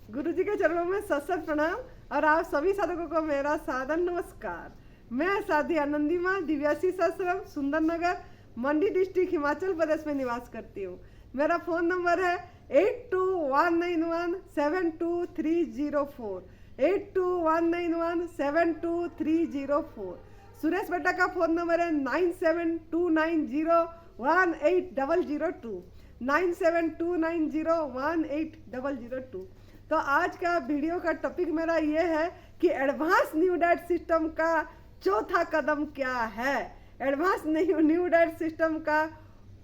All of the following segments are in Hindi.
गुरु जी के चरणों में सत प्रणाम और आप सभी साधकों को मेरा सादर नमस्कार। मैं साध्वी आनंदी माँ दिव्यासी आश्रम सुंदर नगर मंडी डिस्ट्रिक्ट हिमाचल प्रदेश में निवास करती हूँ। मेरा फ़ोन नंबर है 8219172304 8219172304। सुरेश बेटा का फ़ोन नंबर है 9729018002 9729018002। तो आज का वीडियो का टॉपिक मेरा ये है कि एडवांस न्यू डाइट सिस्टम का चौथा कदम क्या है, एडवांस न्यू डाइट सिस्टम का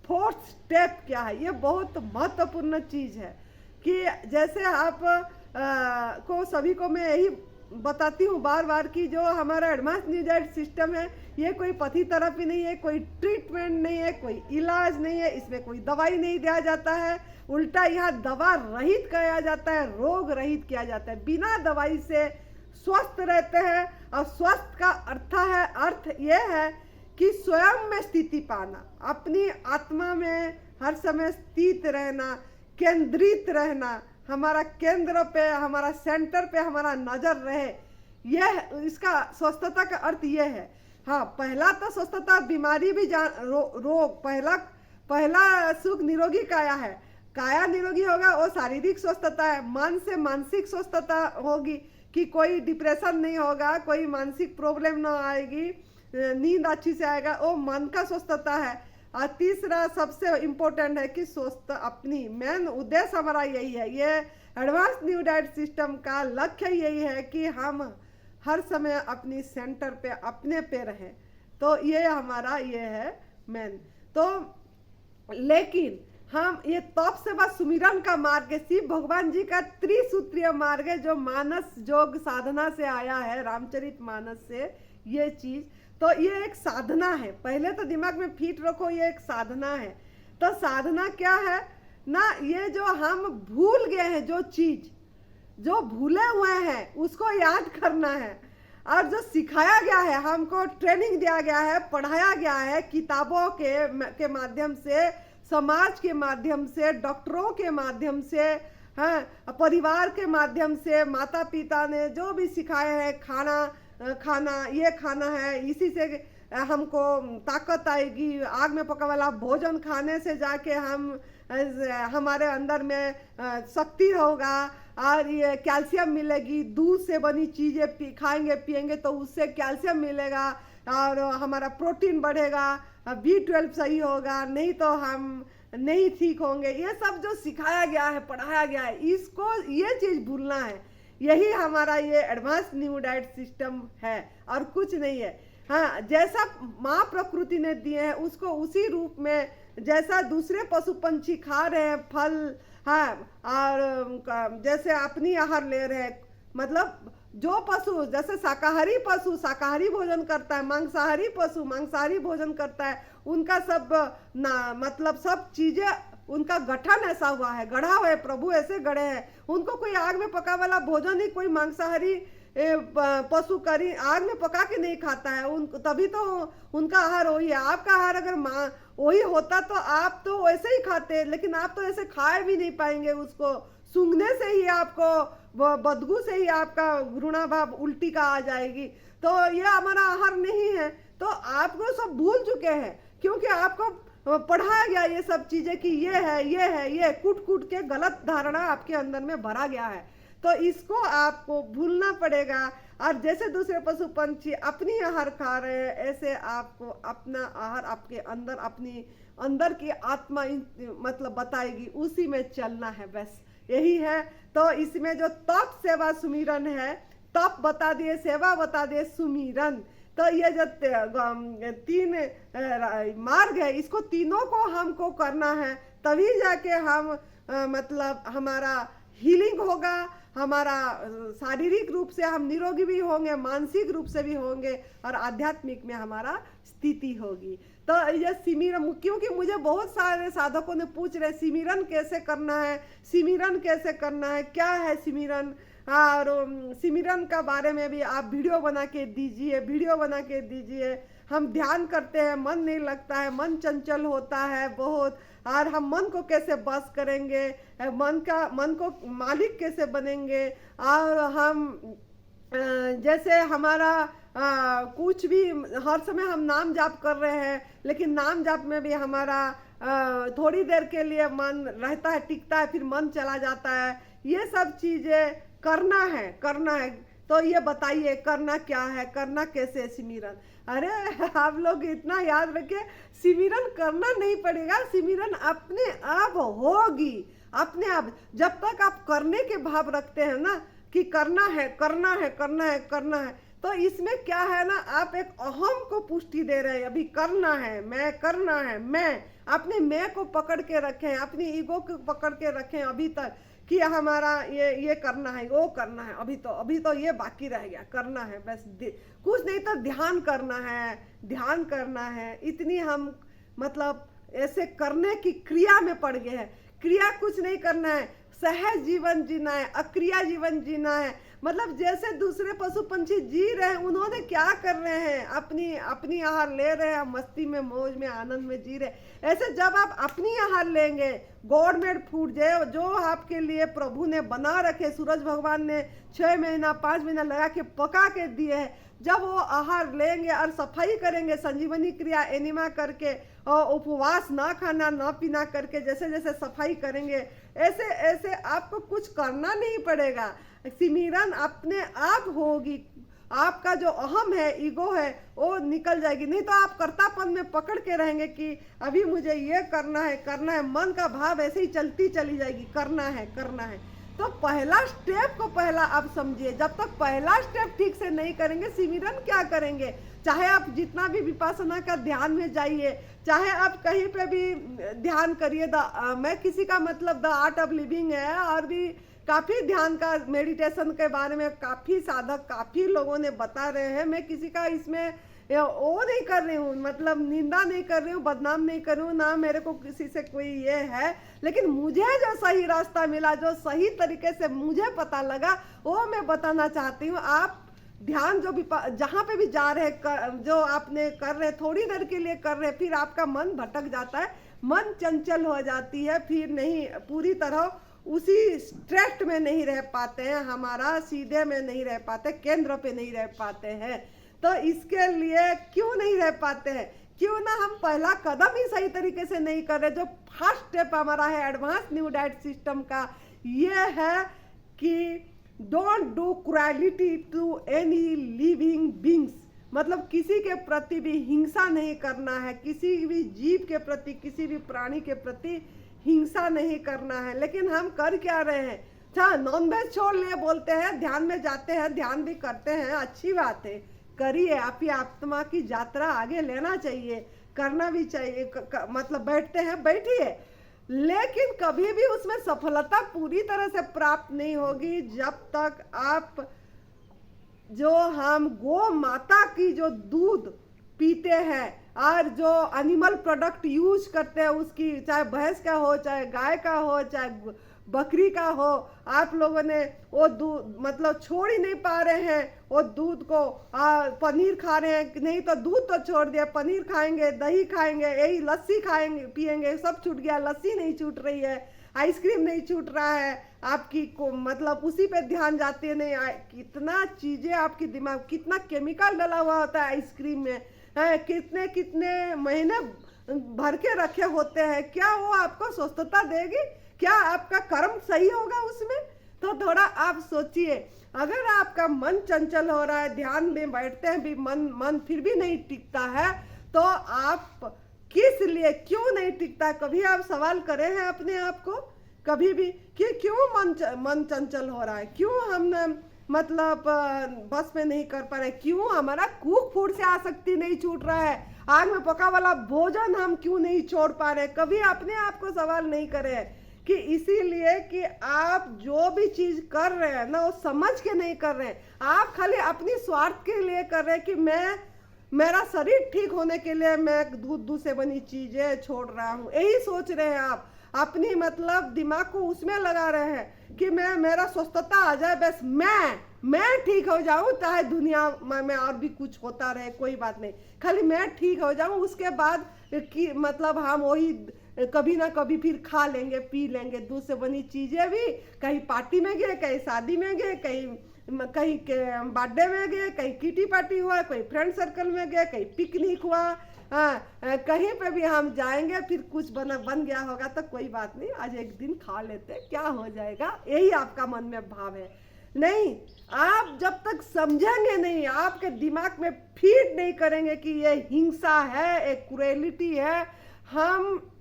फोर्थ स्टेप क्या है। ये बहुत महत्वपूर्ण चीज़ है कि जैसे आप को सभी को मैं यही बताती हूँ बार बार कि जो हमारा एडवांस न्यू डाइट सिस्टम है ये कोई पथी थेरेपी नहीं है, कोई ट्रीटमेंट नहीं है, कोई इलाज नहीं है, इसमें कोई दवाई नहीं दिया जाता है। उल्टा यहाँ दवा रहित किया जाता है, रोग रहित किया जाता है। बिना दवाई से स्वस्थ रहते हैं और स्वस्थ का अर्थ ये है कि स्वयं में स्थिति पाना, अपनी आत्मा में हर समय स्थित रहना, केंद्रित रहना, हमारा केंद्र पे, हमारा सेंटर पे हमारा नजर रहे। यह इसका स्वस्थता का अर्थ यह है। हाँ, पहला तो स्वस्थता बीमारी भी रोग पहला सुख निरोगी काया है। काया निरोगी होगा वो शारीरिक स्वस्थता है। मन से मानसिक स्वस्थता होगी कि कोई डिप्रेशन नहीं होगा, कोई मानसिक प्रॉब्लम ना आएगी, नींद अच्छी से आएगा, वो मन का स्वस्थता है। और तीसरा सबसे इम्पोर्टेंट है कि स्वस्थ अपनी मेन उद्देश्य हमारा यही है। ये एडवांस न्यू डाइट सिस्टम का लक्ष्य यही है कि हम हर समय अपनी सेंटर पे अपने पे रहें। तो ये हमारा ये है मेन। तो लेकिन हम ये तप सेवा सुमिरन का मार्ग है, शिव भगवान जी का त्रिसूत्रीय मार्ग है जो मानस योग साधना से आया है, रामचरित मानस से। ये चीज तो ये एक साधना है, पहले तो दिमाग में फिट रखो, ये एक साधना है। तो साधना क्या है ना, ये जो हम भूल गए हैं, जो चीज जो भूले हुए हैं उसको याद करना है। और जो सिखाया गया है, हमको ट्रेनिंग दिया गया है, पढ़ाया गया है किताबों के माध्यम से, समाज के माध्यम से, डॉक्टरों के माध्यम से, हाँ, परिवार के माध्यम से, माता पिता ने जो भी सिखाया है, खाना ये खाना है, इसी से हमको ताकत आएगी, आग में पका वाला भोजन खाने से जाके हमारे अंदर में शक्ति होगा और ये कैल्शियम मिलेगी। दूध से बनी चीज़ें खाएंगे पिएंगे तो उससे कैल्शियम मिलेगा और हमारा प्रोटीन बढ़ेगा, B12 सही होगा, नहीं तो हम नहीं ठीक होंगे। ये सब जो सिखाया गया है, पढ़ाया गया है, इसको ये चीज़ भूलना है। यही हमारा ये एडवांस न्यू डाइट सिस्टम है और कुछ नहीं है। हाँ, जैसा माँ प्रकृति ने दिए हैं उसको उसी रूप में, जैसा दूसरे पशु पंछी खा रहे हैं फल, हाँ, और जैसे अपनी आहार ले रहे हैं, मतलब जो पशु जैसे शाकाहारी पशु शाकाहारी भोजन करता है, मांसाहारी पशु मांसाहारी भोजन करता है, उनका सब ना मतलब सब चीजें उनका गठन ऐसा हुआ है, गढ़ा हुआ है, प्रभु ऐसे गढ़े हैं। उनको कोई आग में पका वाला भोजन ही कोई मांसाहारी पशु करी आग में पका के नहीं खाता है, उनको तभी तो उनका आहार वही है। आपका आहार अगर वही होता तो आप तो वैसे ही खाते, लेकिन आप तो ऐसे खाए भी नहीं पाएंगे। उसको सूंघने से ही आपको बदबू से ही आपका घृणा भाव उल्टी का आ जाएगी। तो ये हमारा आहार नहीं है। तो आपको सब भूल चुके हैं क्योंकि आपको पढ़ाया गया ये सब चीजें कि ये है ये कूट कूट के गलत धारणा आपके अंदर में भरा गया है। तो इसको आपको भूलना पड़ेगा। और जैसे दूसरे पशु पंछी अपनी आहार खा रहे हैं, ऐसे आपको अपना आहार आपके अंदर, अपनी अंदर की आत्मा मतलब बताएगी, उसी में चलना है, बस यही है। तो इसमें जो तप सेवा सुमिरन है, तप बता दिए, सेवा बता दिए, सुमिरन, तो ये जो तीन मार्ग है, इसको तीनों को हमको करना है, तभी जाके हम मतलब हमारा हीलिंग होगा, हमारा शारीरिक रूप से हम निरोगी भी होंगे, मानसिक रूप से भी होंगे और आध्यात्मिक में हमारा स्थिति होगी। तो ये सिमिरन, क्योंकि मुझे बहुत सारे साधकों ने पूछ रहे सिमिरन कैसे करना है, सिमिरन कैसे करना है, क्या है सिमिरन, और सिमिरन का बारे में भी आप वीडियो बना के दीजिए। हम ध्यान करते हैं, मन नहीं लगता है, मन चंचल होता है बहुत, और हम मन को कैसे बस करेंगे, मन को मालिक कैसे बनेंगे, और हम जैसे हमारा कुछ भी हर समय हम नाम जाप कर रहे हैं, लेकिन नाम जाप में भी हमारा थोड़ी देर के लिए मन रहता है, टिकता है, फिर मन चला जाता है। ये सब चीजें करना है। तो ये बताइए करना क्या है, करना कैसे सिमरन? अरे आप लोग इतना याद रखिए, सिमरन करना नहीं पड़ेगा, सिमरन अपने आप होगी, अपने आप। जब तक आप करने के भाव रखते हैं ना कि करना है, तो इसमें क्या है ना, आप एक अहम को पुष्टि दे रहे हैं। अभी करना है, मैं अपने मैं को पकड़ के रखें, अपनी ईगो को पकड़ के रखें अभी तक कि हमारा ये करना है, वो करना है, अभी तो ये बाकी रह गया, करना है बस, कुछ नहीं तो ध्यान करना है। इतनी हम मतलब ऐसे करने की क्रिया में पड़ गए हैं। क्रिया कुछ नहीं करना है, सहज जीवन जीना है, अक्रिया जीवन जीना है। मतलब जैसे दूसरे पशु पंछी जी रहे हैं, उन्होंने क्या कर रहे हैं, अपनी आहार ले रहे हैं, मस्ती में, मौज में, आनंद में जी रहे। ऐसे जब आप अपनी आहार लेंगे, गॉड मेड फूड जो आपके लिए प्रभु ने बना रखे, सूरज भगवान ने 6 महीना 5 महीना लगा के पका के दिए हैं, जब वो आहार लेंगे और सफाई करेंगे, संजीवनी क्रिया एनिमा करके और उपवास ना खाना ना पीना करके जैसे जैसे सफाई करेंगे, ऐसे ऐसे आपको कुछ करना नहीं पड़ेगा। सिमरन अपने आप होगी। आपका जो अहम है, ईगो है, वो निकल जाएगी। नहीं तो आप कर्तापन में पकड़ के रहेंगे कि अभी मुझे ये करना है। मन का भाव ऐसे ही चलती चली जाएगी, करना है। तो पहला स्टेप को पहला आप समझिए। जब तक पहला स्टेप ठीक से नहीं करेंगे, सिमरन क्या करेंगे? चाहे आप जितना भी विपස්සना का ध्यान में जाइए, चाहे आप कहीं पे भी ध्यान करिए, मैं किसी का मतलब द आर्ट ऑफ लिविंग है, और भी काफ़ी ध्यान का, मेडिटेशन के बारे में काफ़ी साधक, काफ़ी लोगों ने बता रहे हैं। मैं किसी का इसमें वो नहीं कर रही हूँ, मतलब निंदा नहीं कर रही हूँ, बदनाम नहीं कर रही हूँ, ना मेरे को किसी से कोई ये है। लेकिन मुझे जो सही रास्ता मिला, जो सही तरीके से मुझे पता लगा, वो मैं बताना चाहती हूँ। आप ध्यान जो भी जहाँ पे भी जा रहे हैं, जो आपने कर रहे, थोड़ी देर के लिए कर रहे, फिर आपका मन भटक जाता है, मन चंचल हो जाती है, फिर नहीं पूरी तरह उसी स्ट्रेट में नहीं रह पाते हैं, हमारा सीधे में नहीं रह पाते, केंद्र पे नहीं रह पाते हैं। तो इसके लिए क्यों नहीं रह पाते हैं? क्यों ना हम पहला कदम ही सही तरीके से नहीं कर रहे। जो फर्स्ट स्टेप हमारा है एडवांस न्यू डाइट सिस्टम का, ये है कि don't do cruelty to any living beings. मतलब किसी के प्रति भी हिंसा नहीं करना है, किसी भी जीव के प्रति, किसी भी प्राणी के प्रति हिंसा नहीं करना है। लेकिन हम कर क्या रहे हैं? अच्छा, नॉनवेज छोड़ लिए बोलते हैं, ध्यान में जाते हैं, ध्यान भी करते हैं, अच्छी बात है, करिए, आपकी आत्मा की यात्रा आगे लेना चाहिए, करना भी चाहिए। मतलब बैठते हैं, बैठिए, लेकिन कभी भी उसमें सफलता पूरी तरह से प्राप्त नहीं होगी जब तक आप जो हम गो माता की जो दूध पीते हैं और जो एनिमल प्रोडक्ट यूज करते हैं उसकी, चाहे भैंस का हो, चाहे गाय का हो, चाहे बकरी का हो, आप लोगों ने वो दूध मतलब छोड़ ही नहीं पा रहे हैं वो दूध को। पनीर खा रहे हैं, नहीं तो दूध तो छोड़ दिया, पनीर खाएंगे, दही खाएंगे, यही लस्सी खाएंगे, पिएंगे, सब छूट गया। लस्सी नहीं छूट रही है, आइसक्रीम नहीं छूट रहा है आपकी को, मतलब उसी पे ध्यान जाती है। नहीं, कितना चीज़ें आपकी दिमाग, कितना केमिकल डला हुआ होता है आइसक्रीम में, कितने कितने महीने भर के रखे होते हैं। क्या वो आपको स्वस्थता देगी? क्या आपका कर्म सही होगा उसमें? तो थोड़ा आप सोचिए। अगर आपका मन चंचल हो रहा है, ध्यान में बैठते हैं भी मन फिर भी नहीं टिकता है, तो आप किस लिए, क्यों नहीं टिकता? कभी आप सवाल करे हैं अपने आप को कभी भी कि क्यों मन चंचल हो रहा है? क्यों हम मतलब बस में नहीं कर पा रहे? क्यों हमारा कुक फूड से आसक्ति नहीं छूट रहा है? आग में पका वाला भोजन हम क्यों नहीं छोड़ पा रहे? कभी अपने आप को सवाल नहीं करे कि इसीलिए कि आप जो भी चीज कर रहे हैं ना, वो समझ के नहीं कर रहे हैं। आप खाली अपनी स्वार्थ के लिए कर रहे हैं कि मेरा शरीर ठीक होने के लिए मैं दूध से बनी चीजें छोड़ रहा हूँ, यही सोच रहे हैं आप। अपनी मतलब दिमाग को उसमें लगा रहे हैं कि मेरा स्वस्थता आ जाए, बस मैं ठीक हो जाऊं, चाहे दुनिया में और भी कुछ होता रहे, कोई बात नहीं, खाली मैं ठीक हो जाऊं। उसके बाद कि मतलब हम वही कभी ना कभी फिर खा लेंगे पी लेंगे दूध से बनी चीज़ें भी। कहीं पार्टी में गए, कहीं शादी में गए, कहीं कहीं बर्थडे में गए, कहीं किटी पार्टी हुआ, कोई फ्रेंड सर्कल में गए, कहीं पिकनिक हुआ, कहीं पे भी हम जाएंगे फिर कुछ बन गया होगा तो कोई बात नहीं, आज एक दिन खा लेते क्या हो जाएगा, यही आपका मन में भाव है। नहीं, आप जब तक समझेंगे नहीं, आपके दिमाग में फीड नहीं करेंगे कि ये हिंसा है, एक क्रूएलिटी है, हम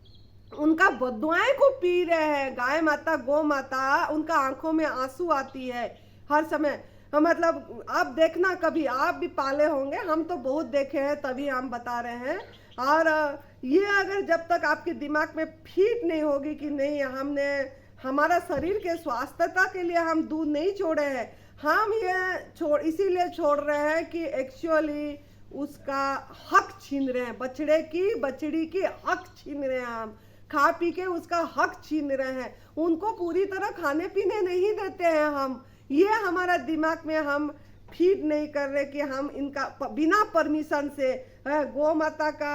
उनका बदुआएं को पी रहे हैं। गाय माता गौ माता, उनका आंखों में आंसू आती है हर समय। मतलब आप देखना, कभी आप भी पाले होंगे, हम तो बहुत देखे हैं तभी हम बता रहे हैं। और ये अगर जब तक आपके दिमाग में फीड नहीं होगी कि नहीं, हमने हमारा शरीर के स्वास्थ्यता के लिए हम दूध नहीं छोड़े हैं, हम ये इसीलिए छोड़ रहे हैं कि एक्चुअली उसका हक छीन रहे हैं, बछड़ी की हक छीन रहे हैं, हम खा पी के उसका हक छीन रहे हैं, उनको पूरी तरह खाने पीने नहीं देते हैं हम। ये हमारा दिमाग में हम फीड नहीं कर रहे कि हम इनका बिना परमिशन से, गौ माता का,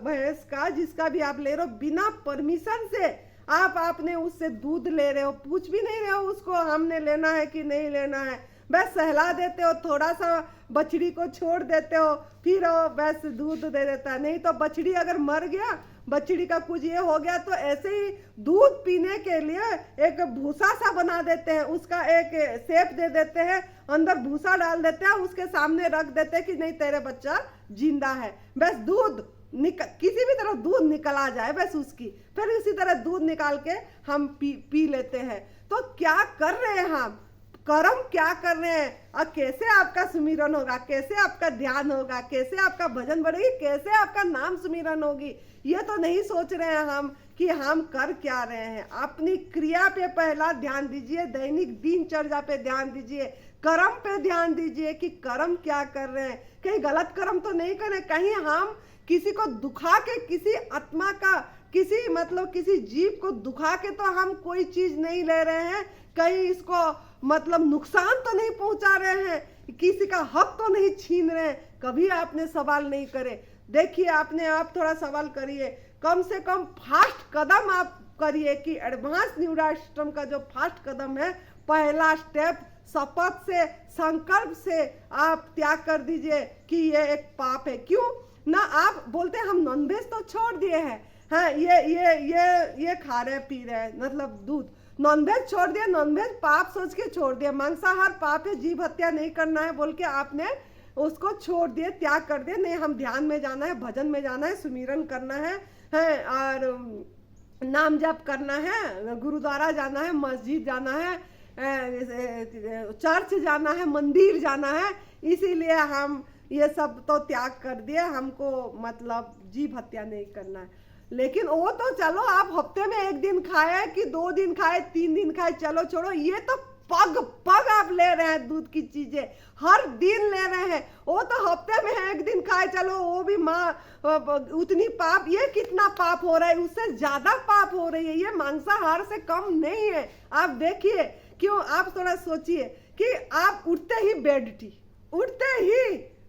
भैंस का, जिसका भी आप ले रहे हो, बिना परमिशन से आपने उससे दूध ले रहे हो, पूछ भी नहीं रहे हो उसको हमने लेना है कि नहीं लेना है, बस सहला देते हो, थोड़ा सा बछड़ी को छोड़ देते हो, फिर वो बस दूध दे देता है। नहीं तो बछड़ी अगर मर गया, बछड़ी का कुछ ये हो गया, तो ऐसे ही दूध पीने के लिए एक भूसा सा बना देते हैं, उसका एक शेप दे देते हैं, अंदर भूसा डाल देते हैं, उसके सामने रख देते हैं कि नहीं तेरे बच्चा जिंदा है, बस दूध किसी भी तरह दूध निकल आ जाए बस उसकी, फिर इसी तरह दूध निकाल के हम पी लेते हैं। तो क्या कर रहे हैं हम, कर्म क्या कर रहे हैं, और कैसे आपका सुमिरन होगा, कैसे आपका ध्यान होगा, कैसे आपका भजन बढ़ेगी, कैसे आपका नाम सुमिरन होगी, ये तो नहीं सोच रहे हैं हम कि हम कर क्या रहे हैं। अपनी क्रिया पे पहला ध्यान दीजिए, दैनिक दिनचर्या पे ध्यान दीजिए, कर्म पे ध्यान दीजिए कि कर्म क्या कर रहे हैं, कहीं गलत कर्म तो नहीं कर रहे, कहीं हम किसी को दुखा के, किसी आत्मा का, किसी जीव को दुखा के तो हम कोई चीज नहीं ले रहे हैं, कहीं इसको नुकसान तो नहीं पहुंचा रहे हैं, किसी का हक तो नहीं छीन रहे हैं, कभी आपने सवाल नहीं करे। देखिए, आप थोड़ा सवाल करिए, कम से कम फास्ट कदम आप करिए कि एडवांस न्यूरल सिस्टम का जो फास्ट कदम है, पहला स्टेप शपथ से, संकल्प से आप त्याग कर दीजिए कि ये एक पाप है। क्यों ना, आप बोलते हैं हम नॉनवेज तो छोड़ दिए हैं, हाँ ये खा रहे पी रहे, मतलब दूध, नॉनवेज छोड़ दिया, नॉनवेज पाप सोच के छोड़ दिया, मांसाहार पाप है, जीव हत्या नहीं करना है बोल के आपने उसको छोड़ दिए, त्याग कर दिए। नहीं, हम ध्यान में जाना है, भजन में जाना है, सुमिरन करना है और नाम जप करना है, गुरुद्वारा जाना है, मस्जिद जाना है, चर्च जाना है, मंदिर जाना है, इसीलिए हम ये सब तो त्याग कर दिए, हमको जीव हत्या नहीं करना है। लेकिन वो तो चलो, आप हफ्ते में एक दिन खाए कि 2 दिन खाए, 3 दिन खाए, चलो छोड़ो, ये तो पग आप ले रहे हैं, दूध की चीजें हर दिन ले रहे हैं, वो तो हफ्ते में एक दिन खाए, चलो वो भी उतनी पाप, ये कितना पाप हो रहा है, उससे ज्यादा पाप हो रही है, ये मांसाहार से कम नहीं है। आप देखिए, क्यों, आप थोड़ा सोचिए कि आप उठते ही बेड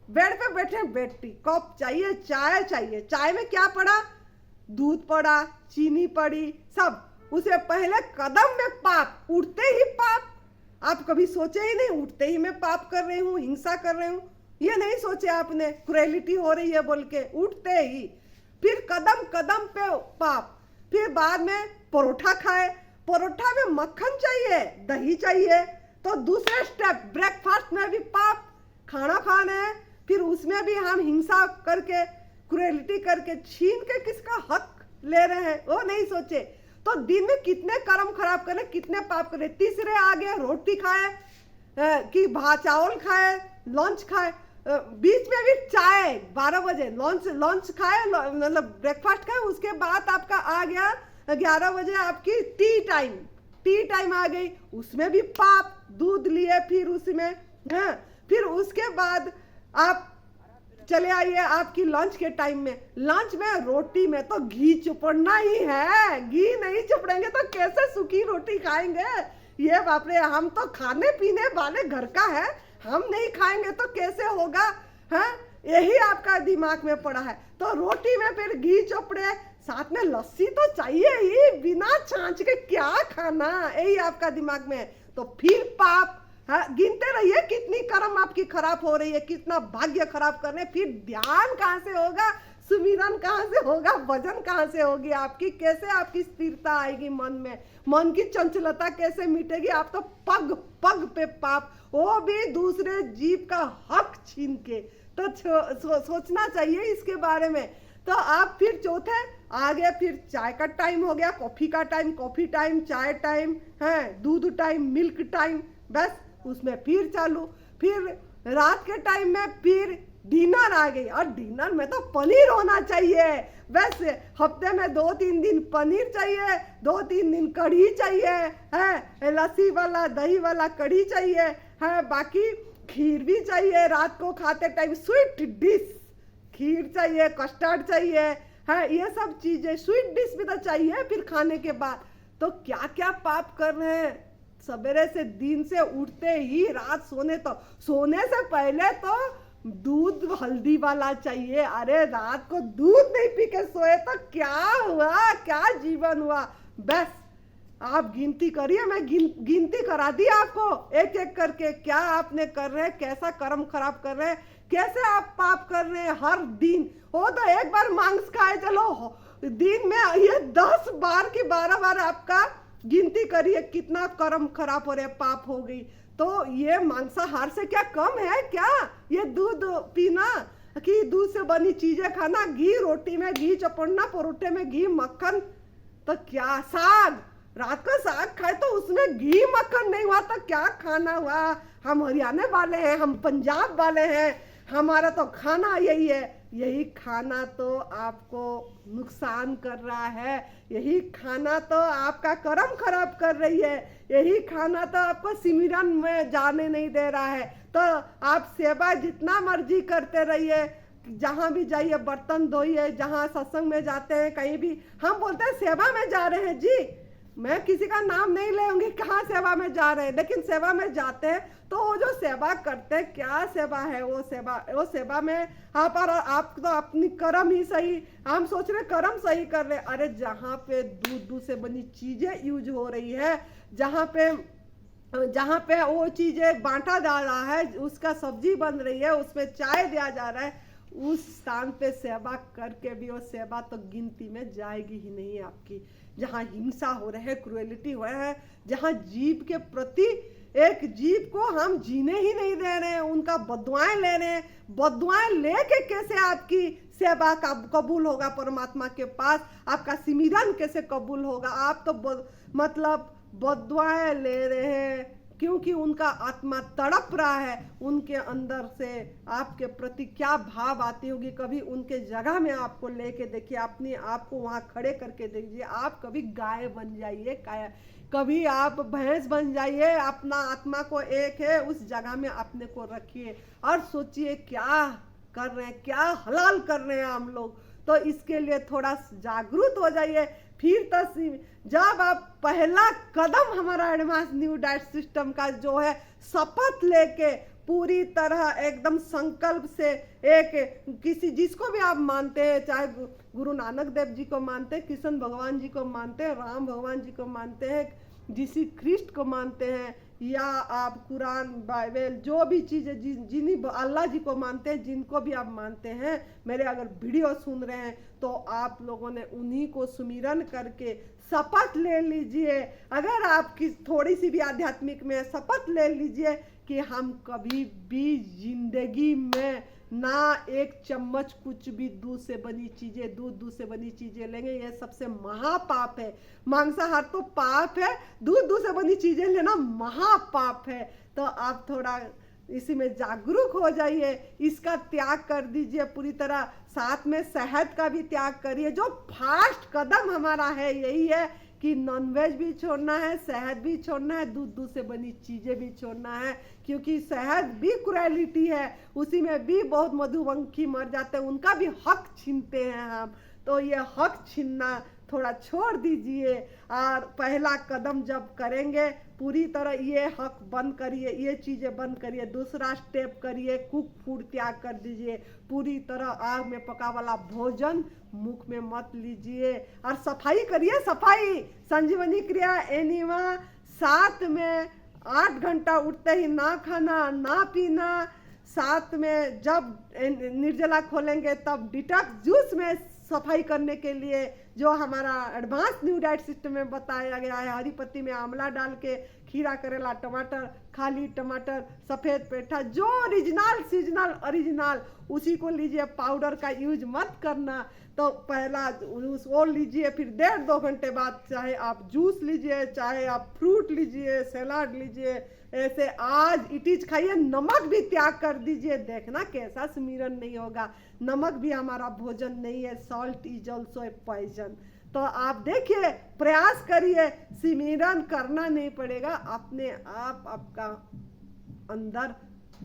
पे बैठे, बेड टी, कप चाहिए, चाय चाहिए, चाय में क्या पड़ा, दूध पड़ा, चीनी पड़ी, सब, उसे पहले कदम में पाप, उठते ही पाप। आप कभी सोचे ही नहीं, उठते ही मैं पाप कर रही हूँ, हिंसा कर रही हूँ, ये नहीं सोचे आपने, क्रूएलिटी हो रही है बोल के, उठते ही, फिर कदम कदम पे पाप, फिर बाद में परोठा खाए, परोठा में मक्खन चाहिए, दही चाहिए, तो दूसरे स्टेप ब्रेकफास्ट में भी पाप, खाना खाना है, फिर उसमें भी हम हिंसा करके, क्रूएलिटी करके, छीन के किसका हक ले रहे हैं, वो नहीं सोचे। तो दिन में कितने कर्म खराब करें, कितने पाप करें। तीसरे आ गए, रोटी खाए कि भात चावल खाए, लंच खाए, बीच में भी चाय 12 बजे लंच खाए, ब्रेकफास्ट खाए, उसके बाद आपका आ गया 11 बजे आपकी टी टाइम आ गई, उसमें भी पाप, दूध लिए फिर उसमें, हाँ, फिर उसके बाद आप चले आइए आपकी लंच के टाइम में, लंच में रोटी में तो घी चुपड़ना ही है, घी नहीं चुपड़ेंगे तो कैसे सूखी रोटी खाएंगे, ये बाप रे, हम तो खाने पीने वाले घर का है, हम नहीं खाएंगे तो कैसे होगा, है, यही आपका दिमाग में पड़ा है। तो रोटी में फिर घी चोपड़े, साथ में लस्सी तो चाहिए ही, बिना छाछ के क्या खाना, यही आपका दिमाग में है। तो फिर पाप, हाँ, गिनते रहिए कितनी कर्म आपकी खराब हो रही है, कितना भाग्य खराब कर रहे हैं। फिर ध्यान कहाँ से होगा, सुमिरन कहाँ से होगा, भजन कहाँ से होगी आपकी, कैसे आपकी स्थिरता आएगी मन में, मन की चंचलता कैसे मिटेगी। आप तो पग पग पे पाप, वो भी दूसरे जीव का हक छीन के। तो सोचना चाहिए इसके बारे में। तो आप फिर चौथे आ गया, फिर चाय का टाइम हो गया, कॉफी का टाइम, कॉफी टाइम, चाय टाइम है, दूध टाइम, मिल्क टाइम, बस उसमें फिर चालू। फिर रात के टाइम में फिर डिनर आ गई, और डिनर में तो पनीर होना चाहिए। बस हफ्ते में 2-3 दिन पनीर चाहिए, 2-3 दिन कढ़ी चाहिए, है लस्सी वाला दही वाला कढ़ी चाहिए, है बाकी खीर भी चाहिए। रात को खाते टाइम स्वीट डिश, खीर चाहिए, कस्टर्ड चाहिए, है ये सब चीजें, स्वीट डिश भी तो चाहिए फिर खाने के बाद। तो क्या क्या पाप कर रहे हैं। सवेरे से दिन से उठते ही रात सोने, तो सोने से पहले तो दूध हल्दी वाला चाहिए। अरे रात को दूध नहीं पी के सोए तो क्या हुआ, क्या जीवन हुआ। बस आप गिनती करिए, मैं गिनती करा दी आपको एक एक करके, क्या आपने कर रहे हैं, कैसा कर्म खराब कर रहे हैं, कैसे आप पाप कर रहे हैं हर दिन। वो तो एक बार मांस खाए चलो, दिन में ये 10 बार की 12 बार आपका गिनती करिए कितना कर्म खराब हो रहे, पाप हो गई। तो ये मांसाहार से क्या कम है क्या, ये दूध पीना कि दूध से बनी चीजें खाना, घी रोटी में घी चपड़ना, परोठे में घी मक्खन, तो क्या साग, रात को साग खाए तो उसमें घी मक्खन नहीं हुआ तो क्या खाना हुआ। हम हरियाणा वाले हैं, हम पंजाब वाले हैं, हमारा तो खाना यही है। यही खाना तो आपको नुकसान कर रहा है, यही खाना तो आपका कर्म खराब कर रही है, यही खाना तो आपको सिमरन में जाने नहीं दे रहा है। तो आप सेवा जितना मर्जी करते रहिए, जहाँ भी जाइए बर्तन धोइए, जहाँ सत्संग में जाते हैं कहीं भी, हम बोलते हैं सेवा में जा रहे हैं जी, मैं किसी का नाम नहीं लेंगी कहाँ सेवा में जा रहे हैं, लेकिन सेवा में जाते हैं तो वो जो सेवा करते हैं, क्या सेवा है वो सेवा में आप तो अपनी कर्म ही सही, हम सोच रहे कर्म सही कर रहे। अरे जहाँ पे दूध से बनी चीजें यूज हो रही है, जहाँ पे वो चीजें बांटा जा रहा है, उसका सब्जी बन रही है, उसमें चाय दिया जा रहा है, उस स्थान पे सेवा करके भी वो सेवा तो गिनती में जाएगी ही नहीं आपकी। जहाँ हिंसा हो रहे है, क्रुएलिटी हो रहा है, जहाँ जीव के प्रति, एक जीव को हम जीने ही नहीं दे रहे हैं, उनका बदुआएं ले रहे हैं, बदुआएं लेके कैसे आपकी सेवा का कबूल होगा परमात्मा के पास, आपका सिमरन कैसे कबूल होगा। आप तो मतलब बदुआएं ले रहे हैं, क्योंकि उनका आत्मा तड़प रहा है, उनके अंदर से आपके प्रति क्या भाव आती होगी। कभी उनके जगह में आपको लेके देखिए, अपने आप को वहाँ खड़े करके देखिए, आप कभी गाय बन जाइए, कभी आप भैंस बन जाइए, अपना आत्मा को एक है उस जगह में अपने को रखिए और सोचिए क्या कर रहे हैं, क्या हलाल कर रहे हैं हम लोग। तो इसके लिए थोड़ा जागरूक हो जाइए। फिर तो जब आप पहला कदम हमारा एडवांस न्यू डाइट सिस्टम का जो है, शपथ लेके पूरी तरह एकदम संकल्प से, एक किसी जिसको भी आप मानते हैं, चाहे गुरु नानक देव जी को मानते हैं, कृष्ण भगवान जी को मानते हैं, राम भगवान जी को मानते हैं, जीसी ख्रिस्ट को मानते हैं, या आप कुरान बाइबल जो भी चीज़ें जिन्हीं अल्लाह जी को मानते हैं, जिनको भी आप मानते हैं, मेरे अगर वीडियो सुन रहे हैं तो आप लोगों ने उन्हीं को सुमिरन करके शपथ ले लीजिए। अगर आपकी थोड़ी सी भी आध्यात्मिक में शपथ ले लीजिए कि हम कभी भी जिंदगी में ना एक चम्मच कुछ भी दूध से बनी चीजें लेंगे। ये सबसे महापाप है। मांसाहार तो पाप है, दूध से बनी चीजें लेना महापाप है। तो आप थोड़ा इसी में जागरूक हो जाइए, इसका त्याग कर दीजिए पूरी तरह। साथ में शहद का भी त्याग करिए। जो फास्ट कदम हमारा है यही है कि नॉनवेज भी छोड़ना है, शहद भी छोड़ना है, दूध से बनी चीजें भी छोड़ना है, क्योंकि शहद भी क्रुएलिटी है, उसी में भी बहुत मधुमक्खी मर जाते हैं, उनका भी हक छीनते हैं हम। तो ये हक छीनना थोड़ा छोड़ दीजिए और पहला कदम जब करेंगे पूरी तरह ये हक बंद करिए, ये चीज़ें बंद करिए, दूसरा स्टेप करिए, कुक फूड त्याग कर दीजिए, पूरी तरह आग में पका वाला भोजन मुख में मत लीजिए और सफाई करिए। सफाई संजीवनी क्रिया एनिमा, साथ में 8 घंटा उठते ही ना खाना ना पीना, साथ में जब निर्जला खोलेंगे तब डिटॉक्स जूस में सफाई करने के लिए जो हमारा एडवांस न्यू डाइट सिस्टम में बताया गया है, हरी पत्ती में आंवला डाल के, खीरा करेला टमाटर, खाली टमाटर, सफ़ेद पेठा, जो ओरिजिनल सीजनल ओरिजिनल उसी को लीजिए, पाउडर का यूज मत करना। तो पहला वो लीजिए, फिर 1.5-2 घंटे बाद चाहे आप जूस लीजिए, चाहे आप फ्रूट लीजिए, सलाद लीजिए, ऐसे आज इटीज खाइए। नमक भी त्याग कर दीजिए, देखना कैसा स्मीरन नहीं होगा। नमक भी हमारा भोजन नहीं है, salt is also a poison. तो आप देखिए, प्रयास करिए, स्मीरन करना नहीं पड़ेगा, अपने आप आपका अंदर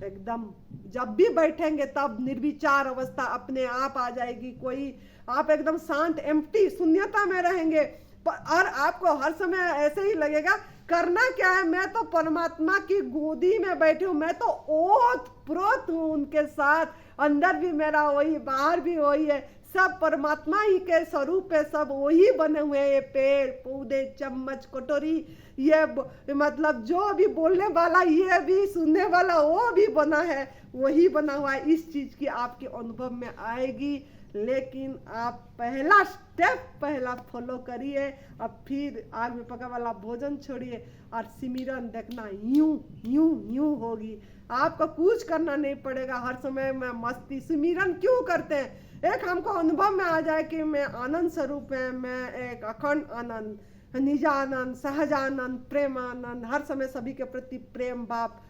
एकदम जब भी बैठेंगे तब निर्विचार अवस्था अपने आप आ जाएगी। कोई आप एकदम शांत एम्प्टी शून्यता में रहेंगे और आपको हर समय ऐसे ही लगेगा करना क्या है, मैं तो परमात्मा की गोदी में बैठी हूँ, मैं तो ओत प्रोत हूँ उनके साथ, अंदर भी मेरा वही बाहर भी वही है, सब परमात्मा ही के स्वरूप है, सब वही बने हुए हैं। ये पेड़ पौधे चम्मच कटोरी, ये मतलब जो भी बोलने वाला ये भी सुनने वाला वो भी बना है, वही बना हुआ है। इस चीज की आपके अनुभव में आएगी, लेकिन आप पहला स्टेप पहला फॉलो करिए, अब फिर आग में पका वाला भोजन छोड़िए और सिमरन देखना यूं यूं यूं होगी। आपको कुछ करना नहीं पड़ेगा, हर समय में मस्ती। सिमरन क्यों करते हैं? एक हमको अनुभव में आ जाए कि मैं आनंद स्वरूप है, मैं एक अखंड आनंद, निजानंद, सहजानंद, प्रेमानंद, हर समय सभी के प्रति प्रेम भाव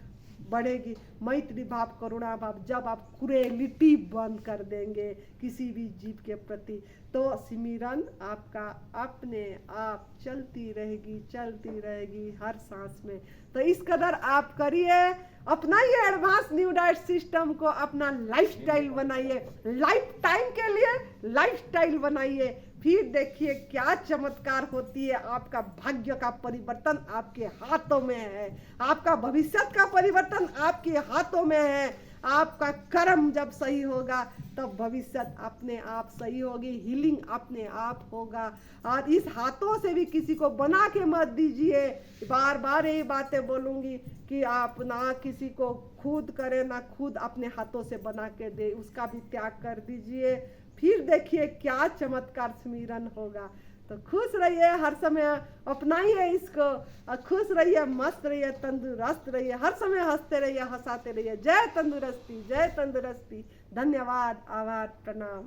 बढ़ेगी, मैत्री भाव, करुणा भाव। जब आप क्रूएलिटी बंद कर देंगे किसी भी जीव के प्रति, तो सिमरन आपका अपने आप चलती रहेगी हर सांस में। तो इस कदर आप करिए, अपनाइए एडवांस न्यू डाइट सिस्टम को, अपना लाइफस्टाइल बनाइए, लाइफ टाइम के लिए लाइफस्टाइल बनाइए, फिर देखिए क्या चमत्कार होती है। आपका भाग्य का परिवर्तन आपके हाथों में है, आपका भविष्य का परिवर्तन आपके हाथों में है। आपका कर्म जब सही होगा तब भविष्य अपने आप सही होगी, हीलिंग अपने आप होगा। और इस हाथों से भी किसी को बना के मत दीजिए। बार बार यही बातें बोलूँगी कि आप ना किसी को खुद करें ना खुद अपने हाथों से बना के दे, उसका भी त्याग कर दीजिए। फिर देखिए क्या चमत्कार स्मिरन होगा। तो खुश रहिए, हर समय अपनाइए इसको और खुश रहिए, मस्त रहिए, तंदुरुस्त रहिए, हर समय हंसते रहिए, हंसाते रहिए। जय तंदुरुस्ती, जय तंदुरुस्ती। धन्यवाद, आभार, प्रणाम।